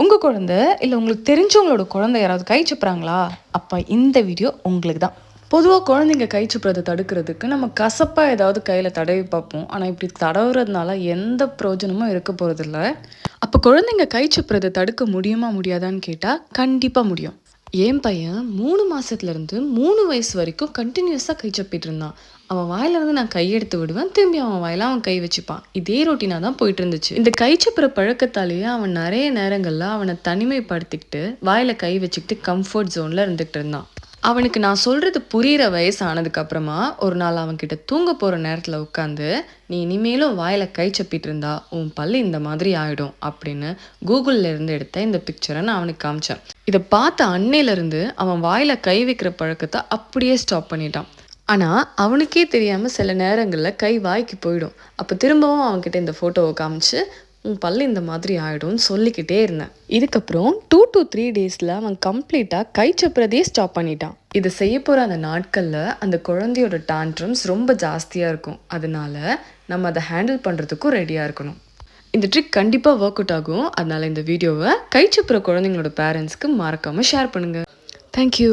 உங்கள் குழந்தை இல்லை உங்களுக்கு தெரிஞ்சவங்களோட குழந்தை யாராவது கை சப்புறாங்களா? அப்போ இந்த வீடியோ உங்களுக்கு தான். பொதுவாக குழந்தைங்க கை சப்புறதை தடுக்கிறதுக்கு நம்ம கசப்பாக ஏதாவது கையில் தடவி பார்ப்போம். ஆனால் இப்படி தடவுறதுனால எந்த பிரயோஜனமும் இருக்க போகிறதில்ல. அப்போ குழந்தைங்க கை சப்புறதை தடுக்க முடியுமா முடியாதான்னு கேட்டால் கண்டிப்பாக முடியும். என் பையன் 3 மாதத்துலேருந்து 3 வயசு வரைக்கும் கண்டினியூஸாக கை சப்பிட்டு இருந்தான். அவன் வாயிலிருந்து நான் கையெடுத்து விடுவேன், திரும்பி அவன் வாயில அவன் கை வச்சுப்பான். இதே ரொட்டீனாக தான் போயிட்டு இருந்துச்சு. இந்த கை சப்புற பழக்கத்தாலேயே அவன் நிறைய நேரங்களில் அவனை தனிமைப்படுத்திக்கிட்டு வாயில் கை வச்சுக்கிட்டு கம்ஃபர்ட் ஜோனில் இருந்துகிட்டு இருந்தான். அவனுக்கு நான் சொல்கிறது புரிகிற வயசு ஆனதுக்கப்புறமா ஒரு நாள் அவன்கிட்ட தூங்க போகிற நேரத்தில் உட்காந்து, நீ இனிமேலும் வாயில் கை சப்பிட்டு இருந்தா உன் பல்லு இந்த மாதிரி ஆகிடும் அப்படின்னு கூகுளில் இருந்து எடுத்த இந்த பிக்சரை நான் அவனுக்கு காமிச்சேன். இதை பார்த்த அன்னையிலேருந்து அவன் வாயில் கை வைக்கிற பழக்கத்தை அப்படியே ஸ்டாப் பண்ணிட்டான். ஆனால் அவனுக்கே தெரியாமல் சில நேரங்களில் கை வாய்க்கு போயிடும். அப்போ திரும்பவும் அவன்கிட்ட இந்த ஃபோட்டோவை காமிச்சு, உன் பல்லு இந்த மாதிரி ஆகிடும்னு சொல்லிக்கிட்டே இருந்தேன். இதுக்கப்புறம் 2 to 3 டேஸில் அவன் கம்ப்ளீட்டாக கை சப்புறதையே ஸ்டாப் பண்ணிட்டான். இதை செய்ய போகிற அந்த நாட்களில் அந்த குழந்தையோட டான்ட்ரம்ஸ் ரொம்ப ஜாஸ்தியாக இருக்கும். அதனால நம்ம அதை ஹேண்டில் பண்ணுறதுக்கும் ரெடியாக இருக்கணும். இந்த ட்ரிக் கண்டிப்பாக ஒர்க் அவுட் ஆகும். அதனால் இந்த வீடியோவை கை சப்புற குழந்தைங்களோட பேரண்ட்ஸ்க்கு மறக்காமல் ஷேர் பண்ணுங்கள். தேங்க்யூ.